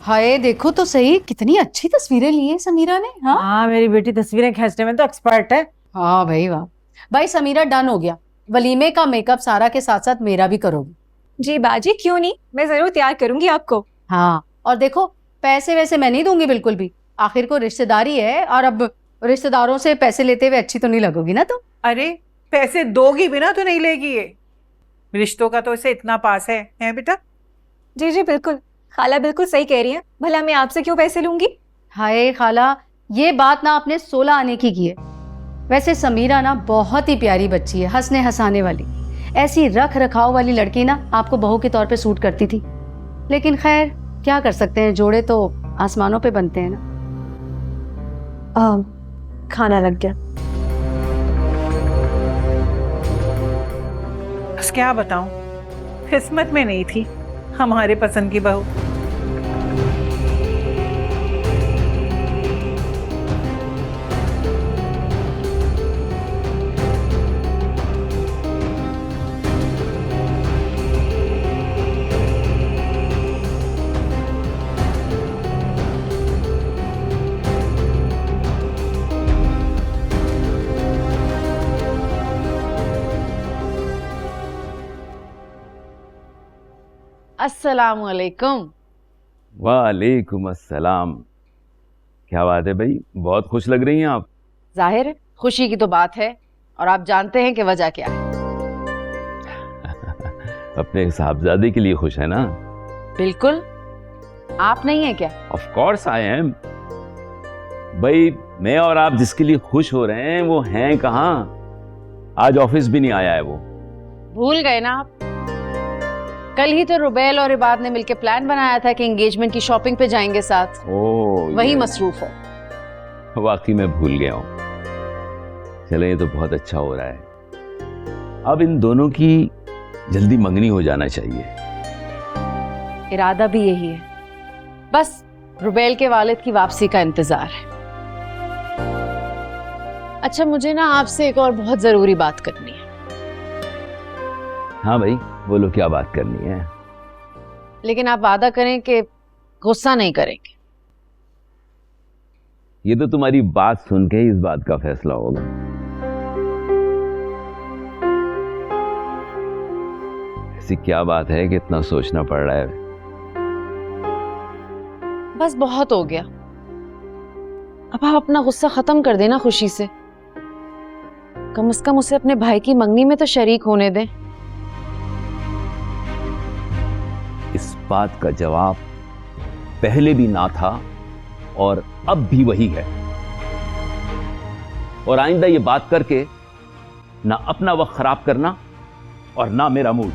हाय देखो तो सही, कितनी अच्छी तस्वीरें ली है समीरा ने। हाँ हाँ, मेरी बेटी तस्वीरें खींचने में तो एक्सपर्ट है। हाँ भाई वाह। भाई समीरा डन हो गया, वलीमे का मेकअप सारा के साथ साथ मेरा भी करोगी? जी बाजी, क्यों नहीं, मैं जरूर तैयार करूंगी आपको। हाँ और देखो, पैसे वैसे मैं नहीं दूंगी बिल्कुल भी, आखिर को रिश्तेदारी है, और अब रिश्तेदारों से पैसे लेते हुए अच्छी तो नहीं लगोगी ना तुम। अरे पैसे दोगी भी ना तो नहीं लेगी ये। रिश्तों का तो इसे इतना पास है बेटा? जी जी बिल्कुल, खाला बिल्कुल सही कह रही है। भला मैं आपसे क्यों पैसे लूंगी? हाय खाला, ये बात ना आपने 16 आने की है। वैसे समीरा ना बहुत ही प्यारी बच्ची है, हंसने हंसाने वाली, ऐसी रख रखाव वाली लड़की ना आपको बहू के तौर पे सूट करती थी। लेकिन खैर क्या कर सकते हैं, जोड़े तो आसमानों पे बनते हैं ना। खाना लग गया। बस क्या बताऊं, किस्मत में नहीं थी हमारे पसंद की बहू। अस्सलाम वालेकुम। वालेकुम अस्सलाम। क्या बात है भाई, बहुत खुश लग रही हैं आप। जाहिर है खुशी की तो बात है, और आप जानते हैं कि वजह क्या है। अपने साहबजादे के लिए खुश है ना? बिल्कुल, आप नहीं है क्या? Of course I am. भाई मैं और आप जिसके लिए खुश हो रहे हैं वो हैं कहाँ? आज ऑफिस भी नहीं आया है वो। भूल गए ना आप? कल ही तो रुबैल और इबाद ने मिलकर प्लान बनाया था कि एंगेजमेंट की शॉपिंग पे जाएंगे साथ। वही मसरूफ हो। वाकई में भूल गया हूँ। चले, ये तो बहुत अच्छा हो रहा है। अब इन दोनों की जल्दी मंगनी हो जाना चाहिए। इरादा भी यही है, बस रुबैल के वालिद की वापसी का इंतजार है। अच्छा, मुझे ना आपसे एक और बहुत जरूरी बात करनी है। हाँ भाई बोलो, क्या बात करनी है? लेकिन आप वादा करें कि गुस्सा नहीं करेंगे। ये तो तुम्हारी बात सुन के ही इस बात का फैसला होगा। ऐसी क्या बात है कि इतना सोचना पड़ रहा है? बस बहुत हो गया, अब आप अपना गुस्सा खत्म कर देना खुशी से। कम से कम उसे अपने भाई की मंगनी में तो शरीक होने दें। इस बात का जवाब पहले भी ना था और अब भी वही है। और आइंदा ये बात करके ना अपना वक्त खराब करना और ना मेरा मूड।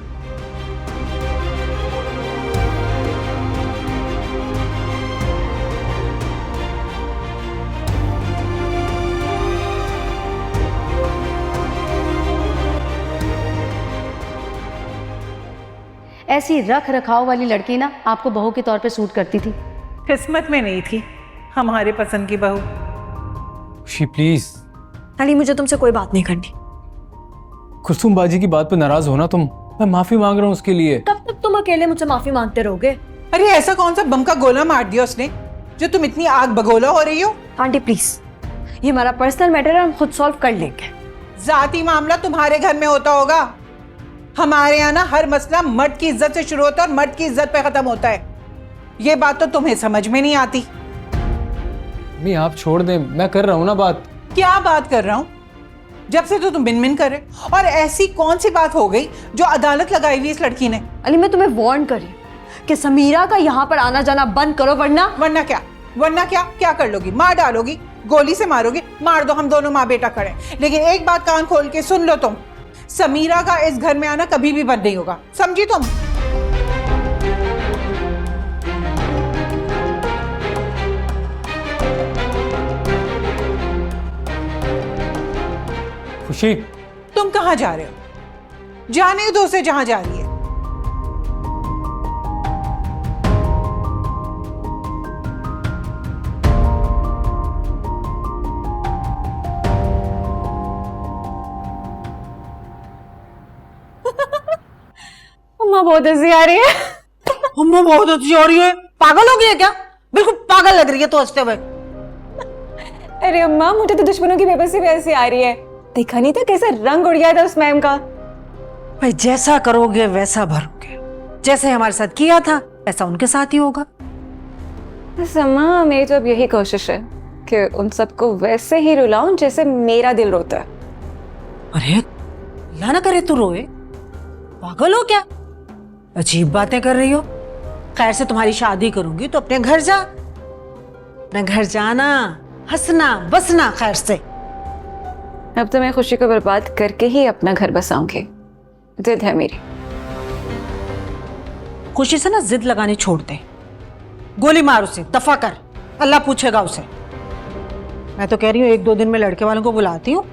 ऐसी रख रखाव वाली लड़की ना आपको बहू के तौर पे सूट करती थी। किस्मत में नहीं थी हमारे पसंद की बहू। खुशी प्लीज। अली, मुझे तुमसे कोई बात नहीं करनी। कुलसुम बाजी की बात पे नाराज होना तुम, मैं माफी मांग रहा हूँ उसके लिए। कब तक तुम अकेले मुझसे माफी मांगते रहोगे? अरे ऐसा कौन सा बम का गोला मार दिया उसने जो तुम इतनी आग बगोला हो रही हो? आंटी प्लीज, ये हमारा पर्सनल मैटर है, हम खुद सॉल्व कर लेंगे। जाती मामला तुम्हारे घर में होता होगा। हमारे यहाँ ना हर मसला मर्द की इज्जत से शुरू होता है और मर्द की इज्जत पे खत्म होता है। ये बात तो तुम्हें समझ में नहीं आती। मैं आप छोड़ दें, मैं कर रहा हूँ ना बात। क्या बात कर रहा हूँ? जब से तो तुम बिन बिन कर रहे, और ऐसी कौन सी बात हो गई जो अदालत लगाई हुई इस लड़की ने? अली, मैं तुम्हें वार्न कर रही हूँ कि समीरा का यहाँ पर आना जाना बंद करो, वरना क्या कर लोगी? मार डालोगी? गोली से मारोगी? मार दो, हम दोनों माँ बेटा खड़े। लेकिन एक बात कान खोल के सुन लो तुम, समीरा का इस घर में आना कभी भी बंद नहीं होगा, समझी तुम? खुशी, तुम कहाँ जा रहे हो? जाने दो उसे जहां जा रही है। अम्मा बहुत हंसी आ रही है। अम्मा बहुत अच्छी आ रही है। पागल हो गई है क्या? बिल्कुल पागल लग रही है तो हंसते हुए। अरे अम्मा, मुझे तो दुश्मनों की बेबसी भी ऐसी आ रही है। देखा नहीं था कैसे रंग उड़ गया था उस मैम का। भाई जैसा करोगे वैसा भरोगे, जैसे हमारे साथ किया था ऐसा उनके साथ ही होगा। बस अम्मा, मेरी तो अब यही कोशिश है कि उन सबको वैसे ही रुलाऊं जैसे मेरा दिल रोता है। अरे अल्लाह ना करे तू रोए, पागल हो क्या? अजीब बातें कर रही हो। खैर से तुम्हारी शादी करूंगी तो अपने घर जा, अपने घर जाना, हंसना बसना खैर से। अब तो मैं खुशी को बर्बाद करके ही अपना घर बसाऊंगी। जिद है मेरी। खुशी से ना जिद लगानी छोड़ दे, गोली मार उसे, दफा कर, अल्लाह पूछेगा उसे। मैं तो कह रही हूँ 1-2 दिन में लड़के वालों को बुलाती हूँ,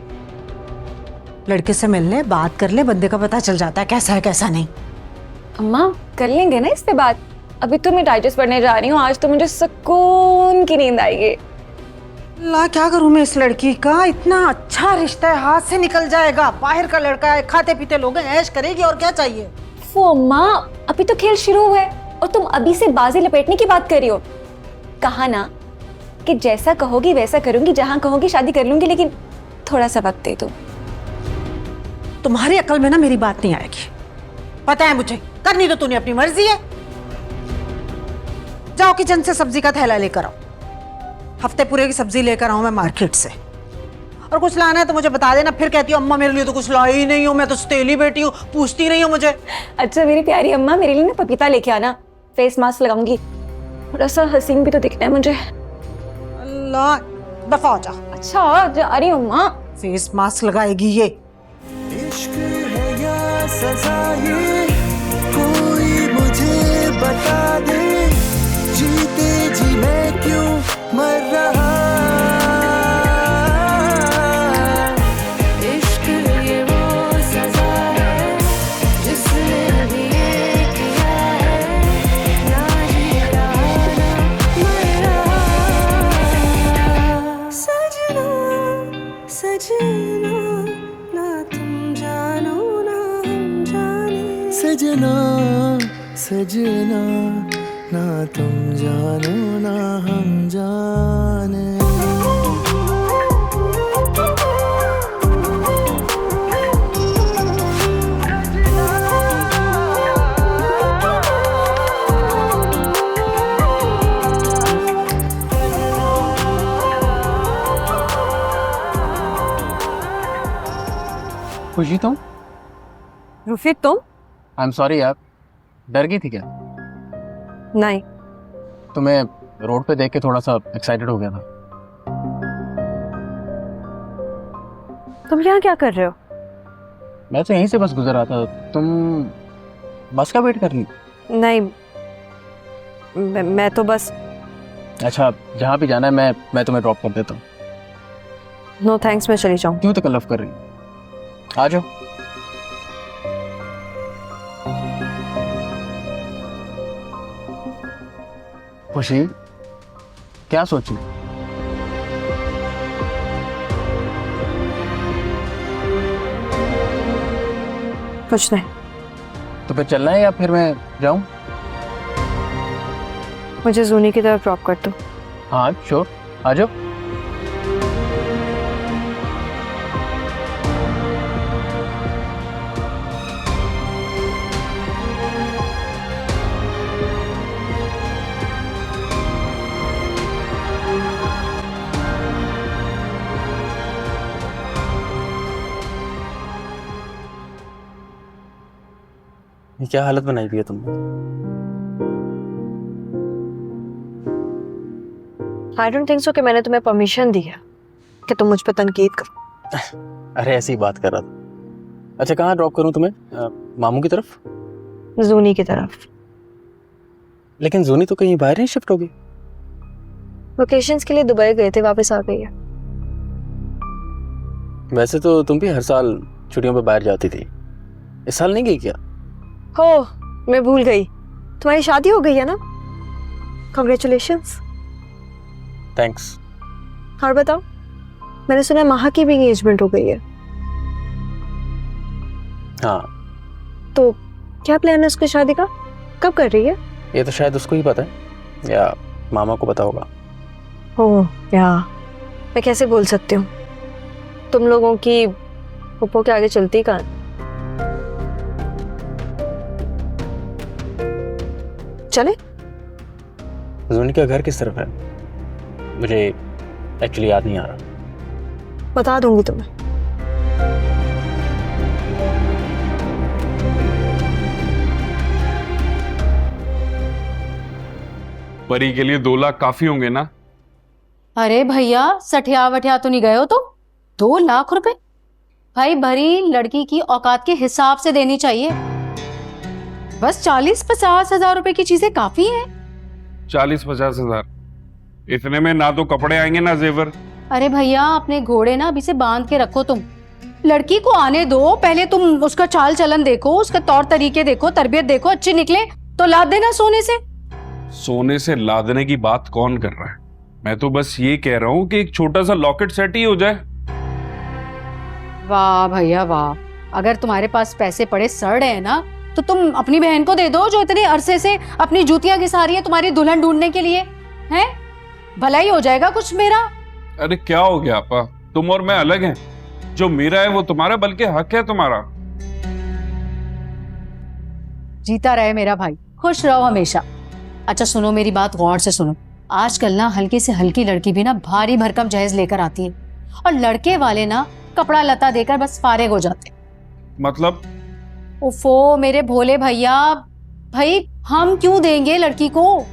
लड़के से मिल ले, बात कर ले, बंदे का पता चल जाता है कैसा है कैसा नहीं। अम्मा कर लेंगे ना इस पे बात। अभी तो मैं डाइजेस्ट पढ़ने जा रही हूँ, आज तो मुझे सुकून की नींद आएगी। अल्लाह क्या करूं मैं इस लड़की का, इतना अच्छा रिश्ता है हाथ से निकल जाएगा। बाहर का लड़का है, खाते पीते लोग हैं, ऐश करेगी और क्या चाहिए। वो अम्मा, अभी तो खेल शुरू हुआ है और तुम अभी से बाजी लपेटने की बात कर रही हो। कहा ना कि जैसा कहोगी वैसा करूंगी, जहां कहोगी शादी कर लूंगी, लेकिन थोड़ा सा वक्त दे दो। तुम्हारी अकल में ना मेरी बात नहीं आएगी, पता है मुझे। करनी तो तूने अपनी मर्जी है। जाओ किचन से सब्जी का थैला लेकर आओ, हफ्ते पूरे की सब्जी लेकर आऊं मैं मार्केट से। और कुछ लाना है तो मुझे बता देना, फिर कहती हो अम्मा मेरे लिए तो कुछ लाई ही नहीं हो, मैं तो सतेली बेटी हूँ, पूछती नहीं हो मुझे। अच्छा मेरी प्यारी अम्मा, मेरे लिए ना पपीता लेके आना, फेस मास्क लगाऊंगी, थोड़ा सा हसीन भी तो दिखना है मुझे। अल्लाह दफा हो जा। अच्छा जा रही हूँ अम्मा। फेस मास्क लगाएगी ये। इश्क है या सजा ये, कोई मुझे बता दे, जीते जी मैं क्यों मर रहा। इश्क ये वो सजा है जिसने अभी ये किया है, ना जी रहा ना मर रहा। सजना सजना ना तुम जानो ना हम जाने, सजना सजना ना तुम जानो ना हम जाने। खुशी तुम? रुफी तुम? आई एम सॉरी यार, डर गई थी क्या? नहीं। तुम्हें रोड पे देख के थोड़ा सा एक्साइटेड हो गया था। तुम यहाँ क्या कर रहे हो? मैं तो यहीं से बस गुजर रहा था, तुम बस का वेट कर रही? नहीं, मैं तो बस। अच्छा जहाँ भी जाना है मैं तुम्हें ड्रॉप कर देता हूँ। नो थैंक्स, मैं चली जाऊँ। क्यों तकल्लुफ़ कर रही? आ जाओ। खुशी क्या सोची? कुछ नहीं। तो फिर चलना है या फिर मैं जाऊं? मुझे जूनी की तरफ ड्रॉप कर दो। हाँ श्योर, आ जाओ। ये क्या हालत बनाई हुई है तुमने? आई डोंट थिंक सो कि मैंने तुम्हें परमिशन दी है कि तुम मुझ पर तनकीद करो। अरे ऐसी ही बात कर रहा था। अच्छा कहाँ ड्रॉप करूँ तुम्हें? मामू की तरफ? जूनी की तरफ। लेकिन जूनी तो कहीं बाहर ही शिफ्ट होगी। वेकेशंस के लिए दुबई गए थे, वापस आ गई है। वैसे तो तुम भी हर साल छुट्टियों पे बाहर जाती थी, इस साल नहीं गई क्या? हो, मैं भूल गई, तुम्हारी शादी हो गई है ना? कॉन्ग्रेचुलेशंस। थैंक्स। और बताओ, मैंने सुना है महा की भी एंगेजमेंट हो गई है। हाँ। तो क्या प्लान है उसकी शादी का? कब कर रही है? ये तो शायद उसको ही पता है। या मामा को पता होगा। ओह या, मैं कैसे बोल सकती हूँ, तुम लोगों की पुप्पो के आगे चलती कहाँ। चले? जूनी का घर किस तरफ है? मुझे एक्चुअली याद नहीं आ रहा। बता दूंगी तुम्हें। परी के लिए 2 लाख काफी होंगे ना? अरे भैया सठिया वठिया तो नहीं गए हो तुम? 2 लाख रुपए भाई भरी लड़की की औकात के हिसाब से देनी चाहिए। बस 40-50 हजार रुपए की चीजें काफी हैं। 40-50 हजार? इतने में ना तो कपड़े आएंगे ना जेवर। अरे भैया अपने घोड़े ना अभी से बांध के रखो तुम। लड़की को आने दो, पहले तुम उसका चाल चलन देखो, उसका तौर तरीके देखो, तरबियत देखो, अच्छी निकले तो लाद देना सोने से। सोने से लादने की बात कौन कर रहा है? मैं तो बस ये कह रहा हूँ कि एक छोटा सा लॉकेट सेट ही हो जाए। वाह भैया वाह, अगर तुम्हारे पास पैसे पड़े सड़ रहे हैं ना तो तुम अपनी बहन को दे दो जो इतने अरसे से अपनी जूतियां घिसा रही है तुम्हारी दुल्हन ढूंढने के लिए। हैं, भला ही हो जाएगा कुछ मेरा। अरे क्या हो गया आपा, तुम और मैं अलग हैं। जो मेरा है वो तुम्हारा, बल्कि हक है तुम्हारा। जीता रहे मेरा भाई, खुश रहो हमेशा। अच्छा सुनो मेरी बात गौर से सुनो। आजकल ना हल्की से हल्की लड़की भी ना भारी भरकम जहेज लेकर आती है और लड़के वाले ना कपड़ा लता देकर बस फारिग हो जाते। मतलब? उफो मेरे भोले भैया, भाई हम क्यों देंगे लड़की को?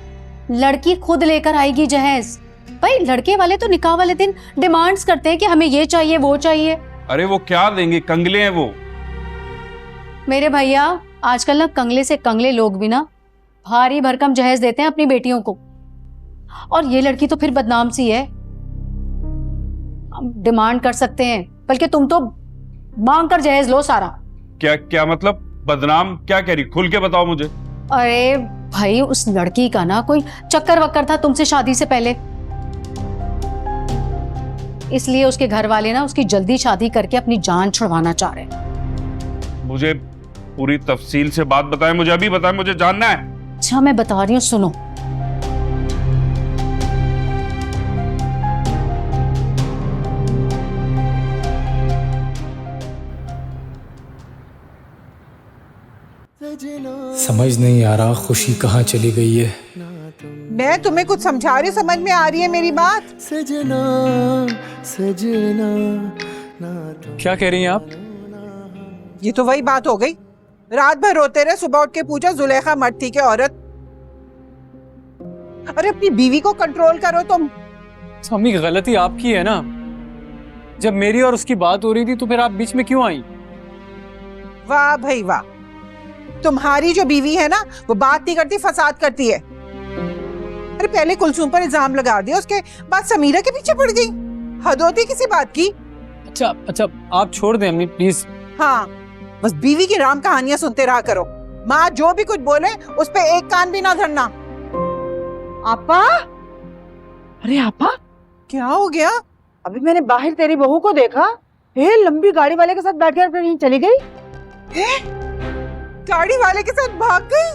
लड़की खुद लेकर आएगी जहेज। भाई लड़के वाले तो निकाह वाले दिन डिमांड्स करते हैं कि हमें ये चाहिए वो चाहिए। अरे वो क्या देंगे, कंगले हैं वो। मेरे भैया आजकल ना कंगले से कंगले लोग भी ना भारी भरकम जहेज देते हैं अपनी बेटियों को, और ये लड़की तो फिर बदनाम सी है। हम डिमांड कर सकते हैं, बल्कि तुम तो मांग कर जहेज लो सारा। क्या क्या मतलब बदनाम? क्या कह रही, खुल के बताओ मुझे। अरे भाई उस लड़की का ना कोई चक्कर वक्कर था तुमसे शादी से पहले, इसलिए उसके घर वाले ना उसकी जल्दी शादी करके अपनी जान छुड़वाना चाह रहे हैं। मुझे पूरी तफसील से बात बताएं, मुझे अभी बताएं, मुझे जानना है। अच्छा मैं बता रही हूँ, सुनो। समझ नहीं आ रहा खुशी कहाँ चली गई है। मैं तुम्हें कुछ समझा रही हूँ, समझ में आ रही है मेरी बात? सजना सजना क्या कह रही हैं आप? ये तो वही बात हो गई, रात भर रोते रहे, सुबह उठ के पूछा जुलेखा मर्द थी क्या औरत? अरे अपनी बीवी को कंट्रोल करो तुम। अम्मी गलती आपकी है ना, जब मेरी और उसकी बात हो रही थी तो फिर आप बीच में क्यों आई? वाह भाई वाह, तुम्हारी जो बीवी है ना वो बात नहीं करती, फसाद करती है। अरे पहले कुलसूम पर इल्जाम लगा दिया, उसके बाद समीरा के पीछे पड़ गई। हद होती किसी बात की। अच्छा अच्छा आप छोड़ दें अम्मी प्लीज। हाँ बस बीवी की राम कहानियां सुनते रहा करो। माँ जो भी कुछ बोले उस पे एक कान भी ना धरना। आपा, अरे आपा क्या हो गया? अभी मैंने बाहर तेरी बहू को देखा, लंबी गाड़ी वाले के साथ बैठकर फिर यहीं चली गई। गाड़ी वाले के साथ भाग गई?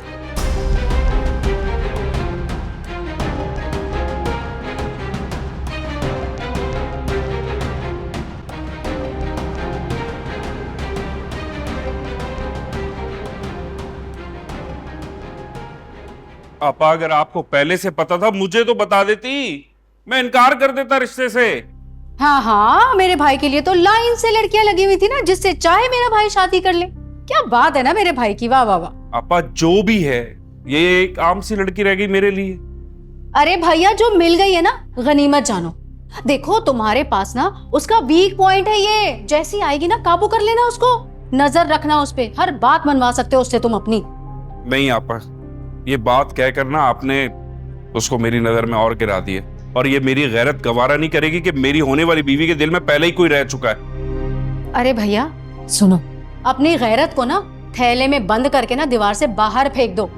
आपा अगर आपको पहले से पता था मुझे तो बता देती, मैं इनकार कर देता रिश्ते से। हाँ हाँ मेरे भाई के लिए तो लाइन से लड़कियां लगी हुई थी ना, जिससे चाहे मेरा भाई शादी कर ले। क्या बात है ना मेरे भाई की, वाह वाह वाह। आपा जो भी है ये एक आम सी लड़की रह गई मेरे लिए। अरे भैया जो मिल गई है ना गनीमत जानो। देखो तुम्हारे पास ना उसका वीक पॉइंट है ये, जैसी आएगी ना काबू कर लेना उसको, नजर रखना उस पे, हर बात मनवा सकते हो उससे तुम अपनी। नहीं आपा, ये बात कह कर ना आपने उसको मेरी नजर में और गिरा दिए, और ये मेरी गैरत गवारा नहीं करेगी कि मेरी होने वाली बीवी के दिल में पहले ही कोई रह चुका है। अरे भैया सुनो, अपनी गैरत को ना थैले में बंद करके ना दीवार से बाहर फेंक दो।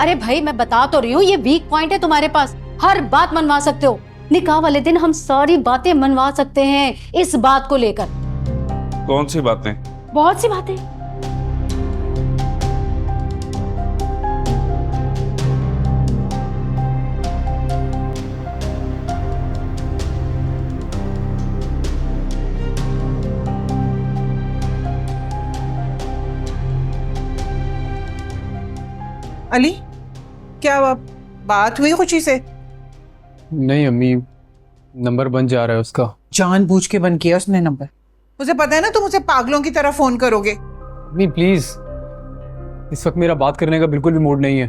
अरे भाई मैं बता तो रही हूँ, ये वीक पॉइंट है तुम्हारे पास, हर बात मनवा सकते हो। निकाह वाले दिन हम सारी बातें मनवा सकते हैं इस बात को लेकर। कौन सी बातें? बहुत सी बातें। अली, क्या बात हुई खुशी से? नहीं अम्मी, नंबर बन जा रहा है उसका। जानबूझ के बंद किया उसने नंबर। उसे पता है ना तुम उसे पागलों की तरह फोन करोगे। अम्मी प्लीज, इस वक्त मेरा बात करने का बिल्कुल भी मूड नहीं है।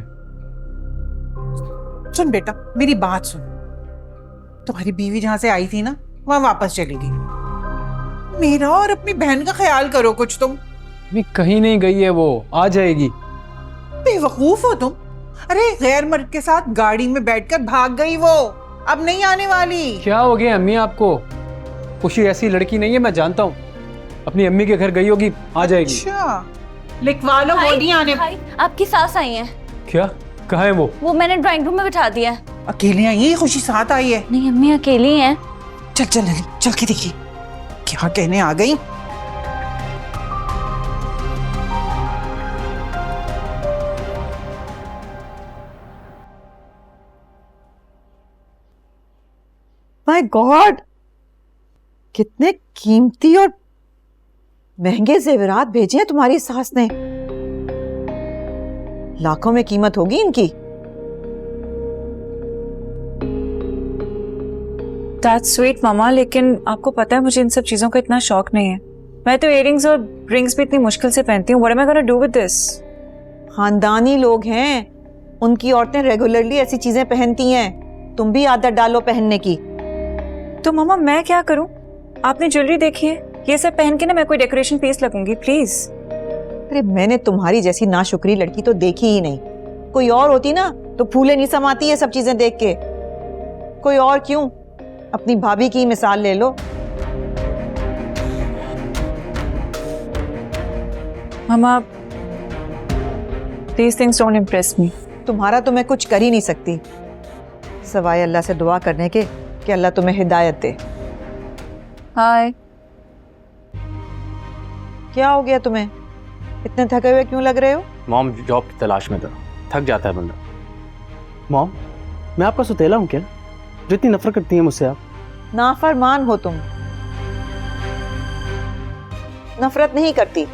सुन बेटा, मेरी बात सुन। तुम्हारी बीवी जहां से आई थी ना, वहां वापस चली गई। मेरा और अपनी बहन का ख्याल करो कुछ तुम। अम्मी कहीं नहीं गई है, वो आ जाएगी। बेवकूफ हो तुम। अरे गैर मर्द के साथ गाड़ी में बैठकर भाग गई वो, अब नहीं आने वाली। क्या हो गया अम्मी आपको? खुशी ऐसी लड़की नहीं है, मैं जानता हूँ। अपनी अम्मी के घर गई होगी, आ जाएगी। अच्छा, लिखवा लो, वो नहीं आने। आपकी सास आई है। क्या? कहाँ है वो? वो मैंने ड्राइंग रूम में बिठा दिया है। अकेले आई है? खुशी साथ आई है? नहीं अम्मी अकेली हैं। चल चल अली, चल के देखिए क्या कहने आ गई। माय गॉड, कितने कीमती और महंगे जेवरात भेजे हैं तुम्हारी सास ने। लाखों में कीमत होगी इनकी। दैट्स स्वीट मामा, लेकिन आपको पता है मुझे इन सब चीजों का इतना शौक नहीं है। मैं तो इयररिंग्स और रिंग्स भी इतनी मुश्किल से पहनती हूँ। What am I gonna do with this? खानदानी लोग हैं, उनकी औरतें रेगुलरली ऐसी चीजें पहनती हैं। तुम भी आदत डालो पहनने की। तो मामा मैं क्या करूँ? आपने ज्वेलरी देखी है? ये सब पहन के ना मैं कोई डेकोरेशन पीस लगूंगी प्लीज। अरे मैंने तुम्हारी जैसी नाशुक्री लड़की तो देखी ही नहीं। कोई और होती ना तो फूले नहीं समाती है सब चीजें देख के। कोई और क्यों, अपनी भाभी की मिसाल ले लो। मामा these things don't impress me. तुम्हारा तो मैं कुछ कर ही नहीं सकती सवाए अल्लाह से दुआ करने के कि अल्लाह तुम्हें हिदायत दे। हाय, क्या हो गया तुम्हें? इतने थके हुए क्यों लग रहे हो? मॉम जॉब की तलाश में था, थक जाता है बंदा। मॉम, मैं आपका सुतेला हूँ क्या जो इतनी नफरत करती है मुझसे आप? नाफरमान हो तुम। नफरत नहीं करती,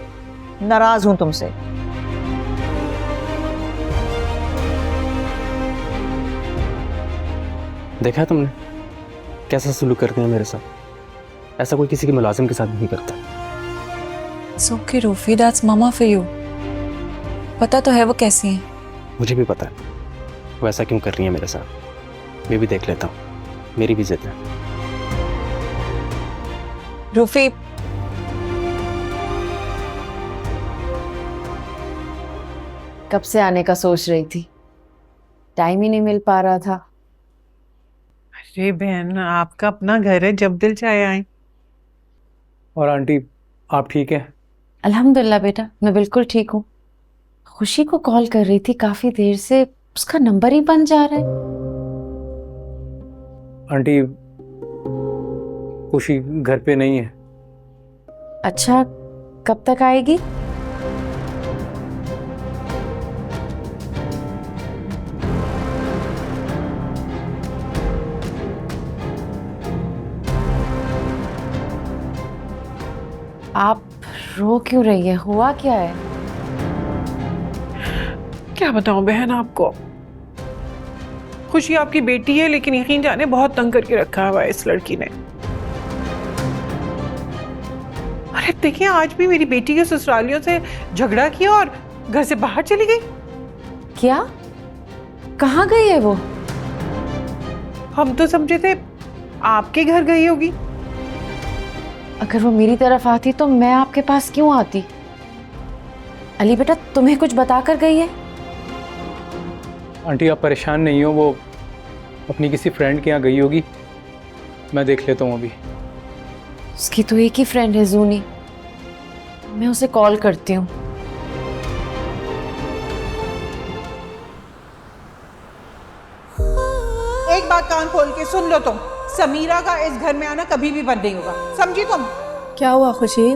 नाराज हूं तुमसे। देखा है तुमने कैसा सलूक करते हैं मेरे साथ? ऐसा कोई किसी के मुलाजिम के साथ नहीं करता। It's okay Rufi, that's mama for you. पता तो है वो कैसी है। मुझे भी पता है वो ऐसा क्यों कर रही है मेरे साथ। मैं भी देख लेता हूँ, मेरी भी जिद है। रूफी, कब से आने का सोच रही थी, टाइम ही नहीं मिल पा रहा था। अरे बहन, आपका अपना घर है, जब दिल चाहे आए। और आंटी आप ठीक हैं? अल्हम्दुलिल्लाह बेटा, मैं बिल्कुल ठीक हूँ। खुशी को कॉल कर रही थी काफी देर से, उसका नंबर ही बंद जा रहा है। आंटी खुशी घर पे नहीं है। अच्छा, कब तक आएगी? आप रो क्यों रही है? हुआ क्या है? क्या बताऊं बहन आपको। खुशी आपकी बेटी है, लेकिन यकीन जाने बहुत तंग करके रखा हुआ है इस लड़की ने। अरे देखिए, आज भी मेरी बेटी के ससुरालियों से झगड़ा किया और घर से बाहर चली गई। क्या? कहाँ गई है वो? हम तो समझे थे आपके घर गई होगी। अगर वो मेरी तरफ आती तो मैं आपके पास क्यों आती? अली बेटा, तुम्हें कुछ बता कर गई है? आंटी आप परेशान नहीं हो, वो अपनी किसी फ्रेंड के यहाँ गई होगी, मैं देख लेता हूँ अभी। उसकी तो एक ही फ्रेंड है जूनी, मैं उसे कॉल करती हूँ। एक बात कान खोल के सुन लो तुम, समीरा का इस घर में आना कभी भी बंद नहीं होगा, समझी तुम? क्या हुआ खुशी?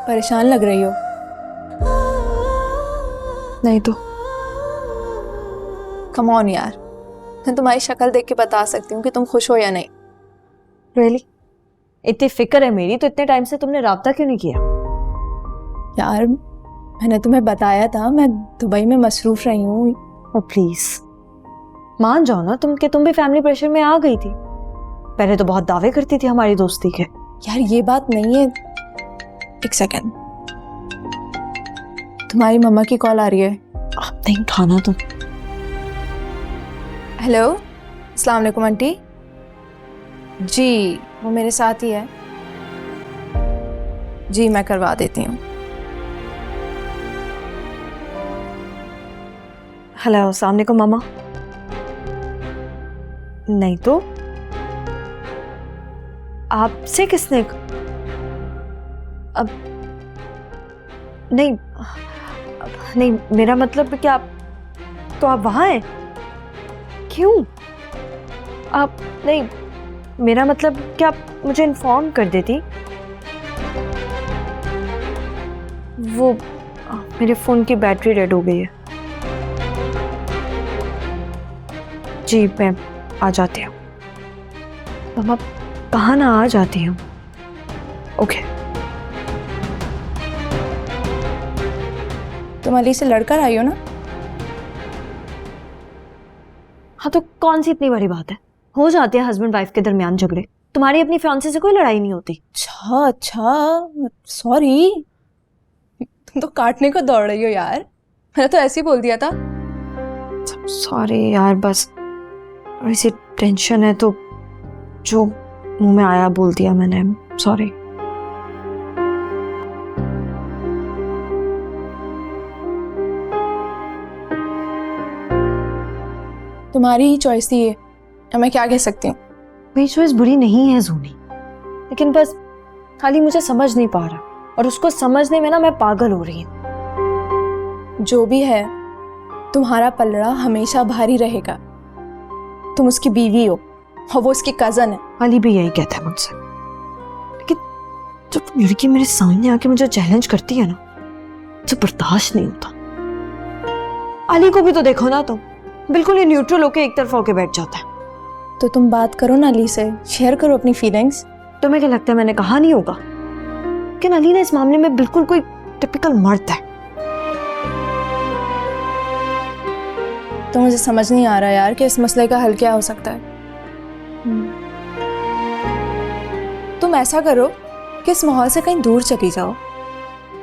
परेशान लग रही हो? नहीं तो कम ऑन यार, मैं तुम्हारी शक्ल देख के बता सकती हूँ कि तुम खुश हो या नहीं। रियली? इतनी फिक्र है मेरी तो इतने टाइम से तुमने राब्ता क्यों नहीं किया? यार मैंने तुम्हें बताया था मैं दुबई में मसरूफ रही हूँ। ओ प्लीज मान जाओ ना तुम कि तुम भी फैमिली प्रेशर में आ गई थी। पहले तो बहुत दावे करती थी हमारी दोस्ती के। यार ये बात नहीं है। एक सेकंड, तुम्हारी मम्मा की कॉल आ रही है। आप नहीं उठाना तुम। हेलो, अस्सलाम वालेकुम आंटी। जी वो मेरे साथ ही है। जी मैं करवा देती हूँ। हेलो, अस्सलाम वालेकुम मामा। नहीं तो आपसे किसने अब नहीं नहीं मेरा मतलब कि आप तो आप वहां हैं क्यों? आप नहीं, मेरा मतलब कि आप मुझे इन्फॉर्म कर देती। वो मेरे फोन की बैटरी डेड हो गई है। जी मैं आ जाती हूँ। मम्मा कहाँ ना आ जाती हूँ। ओके। तुम अली से लड़कर आई हो ना? हाँ तो कौन सी इतनी बड़ी बात है, हो जाते हैं हस्बैंड वाइफ के दरमियान झगड़े। तुम्हारी अपनी फियांसे से कोई लड़ाई नहीं होती। अच्छा सॉरी, तुम तो काटने को दौड़ रही हो यार। मैंने तो ऐसे ही बोल दिया था। सॉरी यार, बस थोड़ी सी टेंशन है तो जो मुंह में आया बोल दिया मैंने। सॉरी। तुम्हारी ही चॉइस थी ये, अब मैं क्या कह सकती हूँ। मेरी चॉइस बुरी नहीं है जूनी, लेकिन बस खाली मुझे समझ नहीं पा रहा और उसको समझने में ना मैं पागल हो रही हूँ। जो भी है तुम्हारा पलड़ा हमेशा भारी रहेगा। तुम उसकी बीवी हो और वो उसकी कजन है। अली भी यही कहता है मुझसे, लेकिन जब लड़की मेरे सामने आके मुझे चैलेंज करती है ना, मुझे बर्दाश्त नहीं होता। अली को भी तो देखो ना, तुम बिल्कुल ही न्यूट्रल होके एक तरफा होके बैठ जाता है। तो तुम बात करो ना अली से, शेयर करो अपनी फीलिंग्स। तुम्हें क्या लगता है मैंने कहा नहीं होगा? लेकिन अली ना इस मामले में बिल्कुल कोई टिपिकल मर्द है। तो मुझे समझ नहीं आ रहा यार कि इस मसले का हल क्या हो सकता है। तुम ऐसा करो कि इस माहौल से कहीं दूर चली जाओ।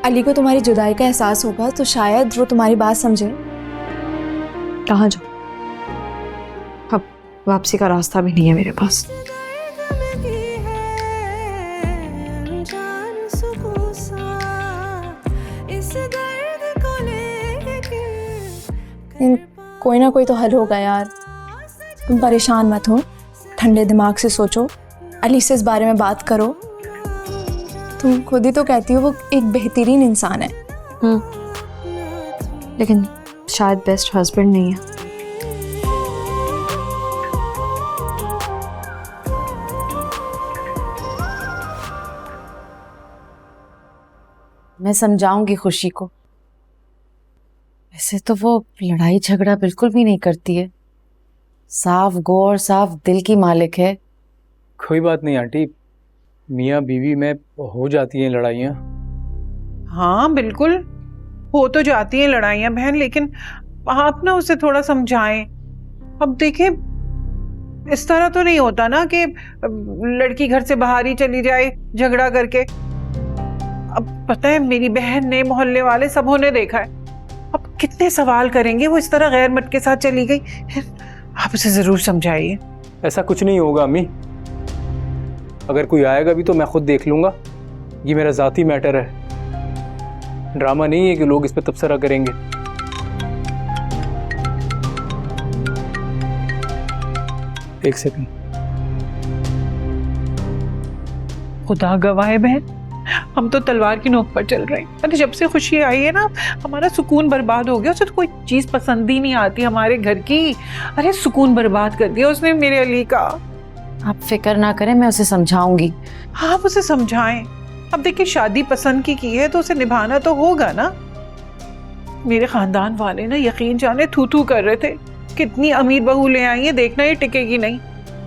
अली को तुम्हारी जुदाई का एहसास होगा तो शायद वो तुम्हारी बात समझे। कहाँ जाओ? अब वापसी का रास्ता भी नहीं है मेरे पास। कोई ना कोई तो हल होगा यार। तुम परेशान मत हो, ठंडे दिमाग से सोचो, अली से इस बारे में बात करो। तुम खुद ही तो कहती हो वो एक बेहतरीन इंसान है। लेकिन शायद बेस्ट हस्बैंड नहीं है। मैं समझाऊंगी खुशी को। वैसे तो वो लड़ाई झगड़ा बिल्कुल भी नहीं करती है, साफ गो और साफ दिल की मालिक है। कोई बात नहीं आंटी, मियाँ बीवी में हो जाती हैं लड़ाइयाँ। हाँ बिल्कुल हो तो जाती हैं लड़ाइयाँ बहन, लेकिन आप ना उसे थोड़ा समझाएं। अब देखिए इस तरह तो नहीं होता ना कि लड़की घर से बाहर ही चली जाए झगड़ा करके। अब पता है मेरी बहन ने, मोहल्ले वाले सबों ने देखा है। अब कितने सवाल करेंगे वो इस तरह गैर मर्द के साथ चली गई। आप उसे जरूर समझाइए। ऐसा कुछ नहीं होगा अम्मी, अगर कोई आएगा भी तो मैं खुद देख लूंगा। ये मेरा जाती मैटर है, ड्रामा नहीं है कि लोग इस पे तबसरा करेंगे। एक सेकंड। खुदा गवाह है बहन, हम तो तलवार की नोक पर चल रहे हैं। अरे जब से खुशी आई है ना, हमारा सुकून बर्बाद हो गया। उसे तो कोई चीज पसंद ही नहीं आती हमारे घर की। अरे सुकून बर्बाद कर दिया उसने मेरे अली का। आप फिक्र ना करें, मैं उसे समझाऊंगी। आप उसे समझाएं। अब देखिए शादी पसंद की है तो उसे निभाना तो होगा ना। मेरे खानदान वाले ना यकीन जाने थू थू कर रहे थे, कितनी अमीर बहू ले आई है, देखना ये टिकेगी नहीं।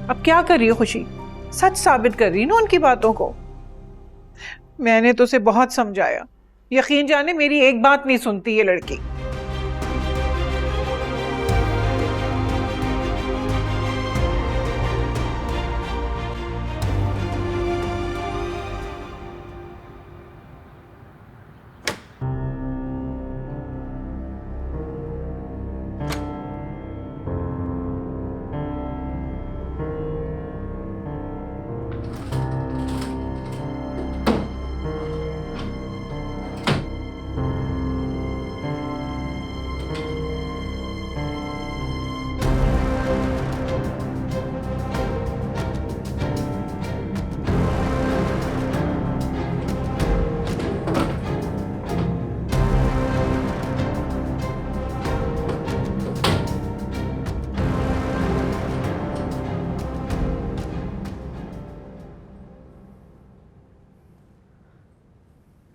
अब क्या कर रही है खुशी, सच साबित कर रही है ना उनकी बातों को। मैंने तो उसे बहुत समझाया, यकीन जाने मेरी एक बात नहीं सुनती ये लड़की।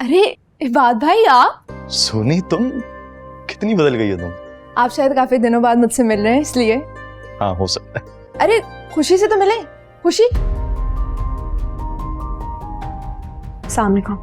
अरे इबाद भाई आप सोनी, तुम कितनी बदल गई हो तुम। आप शायद काफी दिनों बाद मुझसे मिल रहे हैं इसलिए। हाँ, हो सकता है। अरे खुशी से तो मिले। खुशी, सामने का।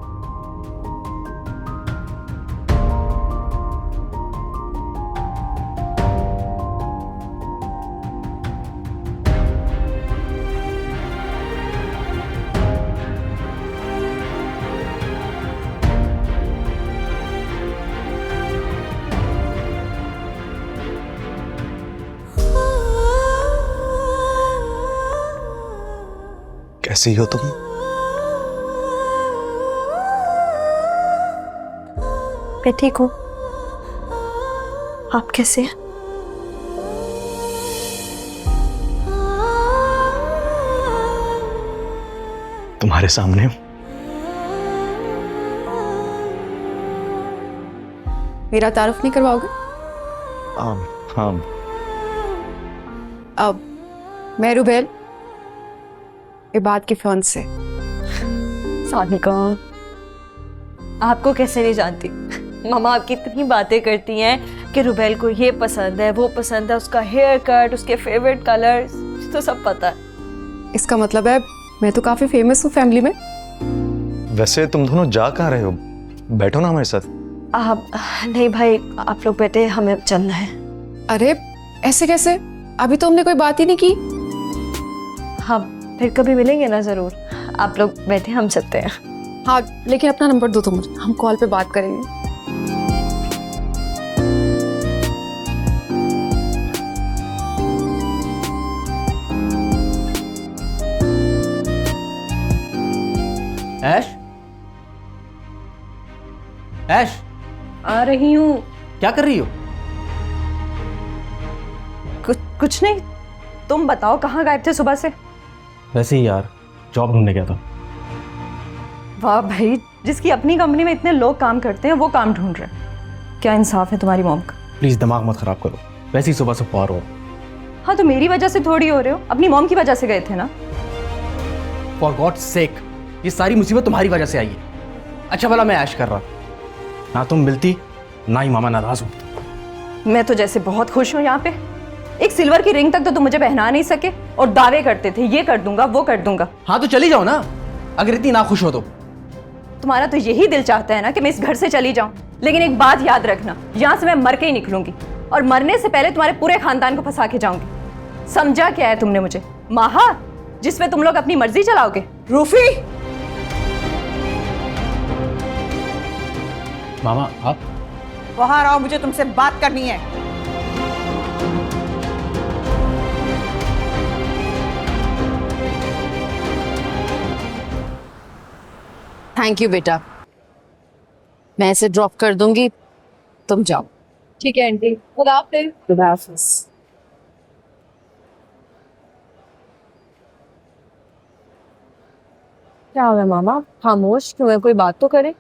कैसी हो तुम? मैं ठीक हूँ। आप कैसे हैं? तुम्हारे सामने हूं। मेरा तारुफ नहीं करवाओगे? हाँ। अब मैं रुबेल, इबाद के फोन से। सानिका, आपको कैसे नहीं जानती। मामा आपकी इतनी बातें करती हैं कि रुबेल को ये पसंद है, वो पसंद है, उसका हेयर कट, उसके फेवरेट कलर्स, तो सब पता है। इसका मतलब है मैं तो काफी फेमस हूँ फैमिली में। वैसे तुम दोनों जा कहाँ रहे हो? बैठो ना हमारे साथ। आप नहीं भाई, आप लोग बैठे, हमें चलना है। अरे ऐसे कैसे? अभी तो हमने कोई बात ही नहीं की। हाँ, फिर कभी मिलेंगे ना जरूर। आप लोग बैठे, हम चलते हैं। हाँ, लेकिन अपना नंबर दो तो मुझे, हम कॉल पे बात करेंगे। ऐश, ऐश, आ रही हूँ। क्या कर रही हो? कुछ नहीं। तुम बताओ, कहाँ गायब थे सुबह से? वैसे ही यार, जॉब ढूंढने गया था। वाह भाई, जिसकी अपनी कंपनी में इतने लोग काम करते हैं वो काम ढूंढ रहे हैं। क्या इंसाफ है तुम्हारी मॉम का। प्लीज दिमाग मत खराब करो, वैसे ही सुबह से पार हो। हाँ, तो मेरी वजह से थोड़ी हो रहे हो, अपनी मॉम की वजह से गए थे ना। फॉर गॉड सेक, ये सारी मुसीबत तुम्हारी वजह से आई है। अच्छा भला मैं ऐश कर रहा, ना तुम मिलती ना ही मामा नाराज होते। मैं तो जैसे बहुत खुश हूँ यहाँ पे। एक सिल्वर की रिंग तक तो तुम मुझे पहना नहीं सके और दावे करते थे ये कर दूंगा वो कर दूंगा। हाँ तो चली जाओ ना, अगर इतनी ना खुश हो तो। तुम्हारा तो यही दिल चाहता है ना कि मैं इस घर से चली जाऊं, लेकिन एक बात याद रखना, यहाँ से मैं मर के ही निकलूंगी और मरने से पहले तुम्हारे पूरे खानदान को फंसा के जाऊंगी। समझा क्या है तुमने मुझे? माहा, जिसमें तुम लोग अपनी मर्जी चलाओगे। रूफी, मामा आप बाहर आओ, मुझे तुमसे बात करनी है। थैंक यू बेटा, मैं इसे ड्रॉप कर दूंगी, तुम जाओ। ठीक है आंटी, खुदा हाफिज़। खुदा हाफिज़। क्या हुआ मामा, खामोश क्यों है? कोई बात तो करे।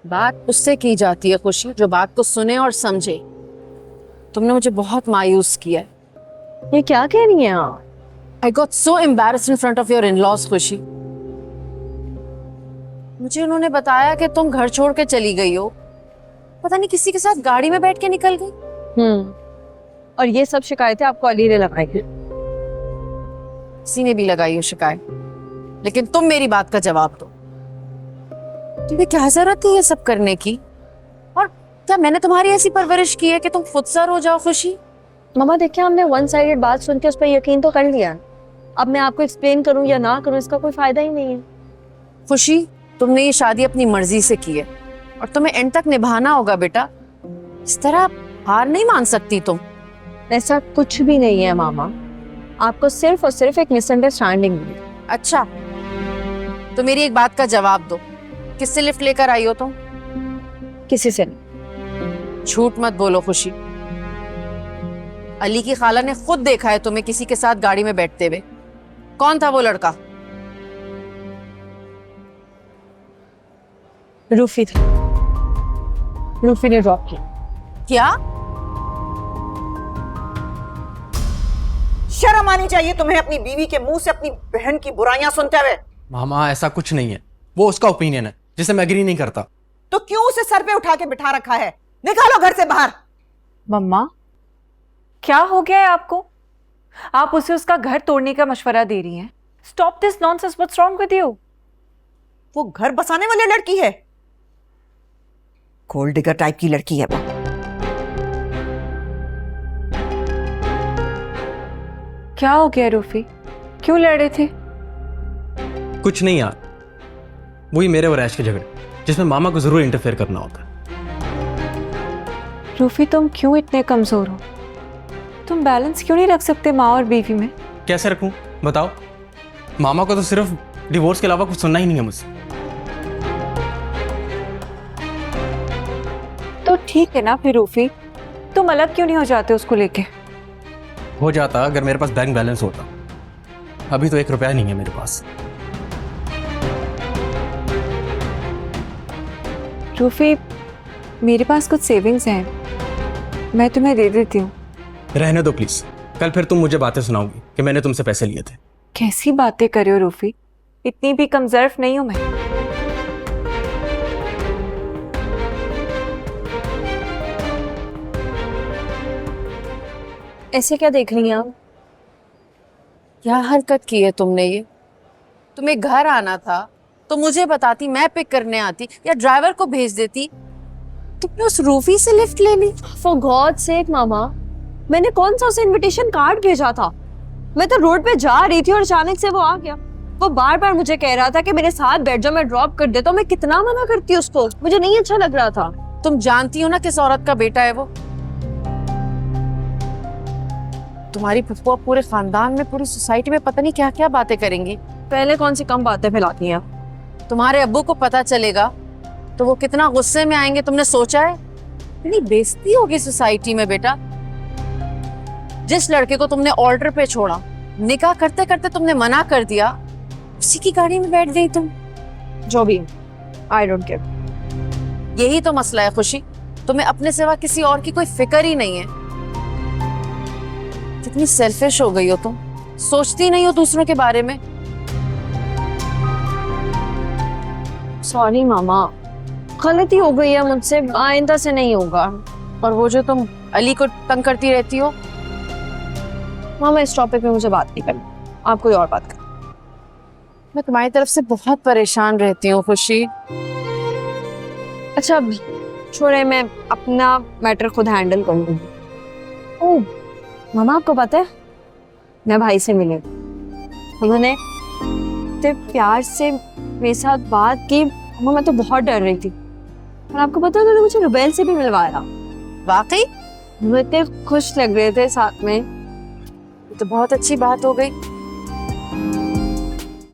बात उससे की जाती है खुशी, जो बात को सुने और समझे। तुमने मुझे बहुत मायूस किया है। ये क्या कह रही हैं आप? I got so embarrassed in front of your in-laws, खुशी। मुझे उन्होंने बताया कि तुम घर छोड़ के चली गई हो, पता नहीं किसी के साथ गाड़ी में बैठ के निकल गई। और ये सब शिकायतें आपको अली ने लगाई हैं? किसी ने भी लगाई हो शिकायत, लेकिन तुम मेरी बात का जवाब दो। तुम्हें क्या जरूरत थी ये सब करने की? क्या मैंने तुम्हारी ऐसी परवरिश की है कि तुम खुद सर हो जाओ खुशी? मम्मा देखिए, हमने वन साइडेड बात सुन के उस पर यकीन तो कर लिया। अब मैं आपको एक्सप्लेन करूं या ना करूं, इसका कोई फायदा ही नहीं है। खुशी, तुमने ये शादी अपनी मर्जी से की है और तुम्हें एंड तक निभाना होगा बेटा। इस तरह हार नहीं मान सकती तुम। ऐसा कुछ भी नहीं है मामा, आपको सिर्फ और सिर्फ एक मिसअंडरस्टैंडिंग हुई। अच्छा, तो मेरी एक बात का जवाब दो, किससे लिफ्ट लेकर आई हो तुम? किसी से नहीं। झूठ मत बोलो खुशी। अली की खाला ने खुद देखा है तुम्हें किसी के साथ गाड़ी में बैठते हुए। कौन था वो लड़का? रूफी थी, रूफी ने ड्रॉप किया। क्या? शर्म आनी चाहिए तुम्हें अपनी बीवी के मुंह से अपनी बहन की बुराइयां सुनते हुए। मामा ऐसा कुछ नहीं है, वो उसका ओपिनियन है जिसे मैं एग्री नहीं करता। तो क्यों उसे सर पे उठा के बिठा रखा है? निकालो घर से बाहर। मम्मा क्या हो गया है आपको? आप उसे उसका घर तोड़ने का मशवरा दे रही हैं। Stop this nonsense, what's wrong with you? वो घर बसाने वाली लड़की है, गोल्ड डिगर टाइप की लड़की है वो। क्या हो गया रूफी, क्यों लड़ रहे थे? कुछ नहीं यार, वही मेरे और ऐश के झगड़े जिसमें मामा को जरूर इंटरफेयर करना होता है। रूफी तुम क्यों इतने कमजोर हो? तुम बैलेंस क्यों नहीं रख सकते माँ और बीवी में? कैसे रखूं बताओ? मामा को तो सिर्फ डिवोर्स के अलावा कुछ सुनना ही नहीं है मुझसे। तो ठीक है ना फिर रूफी, तुम अलग क्यों नहीं हो जाते उसको लेके? हो जाता अगर मेरे पास बैंक बैलेंस होता। अभी तो 1 रुपया नहीं है मेरे पास। रूफी मेरे पास कुछ सेविंग्स हैं, मैं तुम्हें दे देती हूँ। रहने दो प्लीज, कल फिर तुम मुझे बातें सुनाओगी कि मैंने तुमसे पैसे लिए थे। कैसी बातें कर रहे हो रूफी, इतनी भी कमजोर नहीं हूं मैं। ऐसे क्या देख रही हैं आप? क्या हरकत की है तुमने ये? तुम्हें घर आना था तो मुझे बताती, मैं पिक करने आती या ड्राइवर को भेज देती। तुमने उस रूफी से लिफ्ट ले ली? फॉर गॉड सेक मामा, मैंने कौन सा उसे इनविटेशन कार्ड भेजा था? मैं तो रोड पे जा रही थी और अचानक से वो आ गया। वो बार बार मुझे कह रहा था कि मेरे साथ बैठ जाओ, मैं ड्रॉप कर देता हूँ। मैं कितना मना करती उसको, मुझे नहीं अच्छा लग रहा था। तुम जानती हो ना किस औरत का बेटा है वो? तुम्हारी फुफुआ पूरे खानदान में, पूरी सोसाइटी में पता नहीं क्या क्या बातें करेंगी। पहले कौन सी कम बातें फैलाती हैं? तुम्हारे अब्बू को पता चलेगा तो वो कितना गुस्से में आएंगे, तुमने सोचा है? इतनी बेइज्जती होगी सोसाइटी में बेटा। जिस लड़के को तुमने ऑल्टर पे छोड़ा, निकाह करते करते तुमने मना कर दिया, उसी की गाड़ी में बैठ गई तुम। जो भी, आई डोंट केयर। यही तो मसला है खुशी, तुम्हें अपने सिवा किसी और की कोई फिक्र ही नहीं है। कितनी सेल्फिश हो गई हो तुम, सोचती नहीं हो दूसरों के बारे में। सॉरी मामा, गलती हो गई है मुझसे, आइंदा से नहीं होगा। और वो जो तुम अली को तंग करती रहती हो? मामा इस टॉपिक पे मुझे बात नहीं करनी, आप कोई और बात करें। मैं तुम्हारी तरफ से बहुत परेशान रहती हूँ खुशी। अच्छा छोड़े, मैं अपना मैटर खुद हैंडल कर लूंगी। ओह मामा, आपको पता है मैं भाई से मिली, उन्होंने इतने प्यार से मेरे साथ बात की। मामा मैं तो बहुत डर रही थी, और आपको पता है उन्होंने मुझे रुबैल से भी मिलवाया। वाकई? वो इतने खुश लग रहे थे साथ में। ये तो बहुत अच्छी बात हो गई।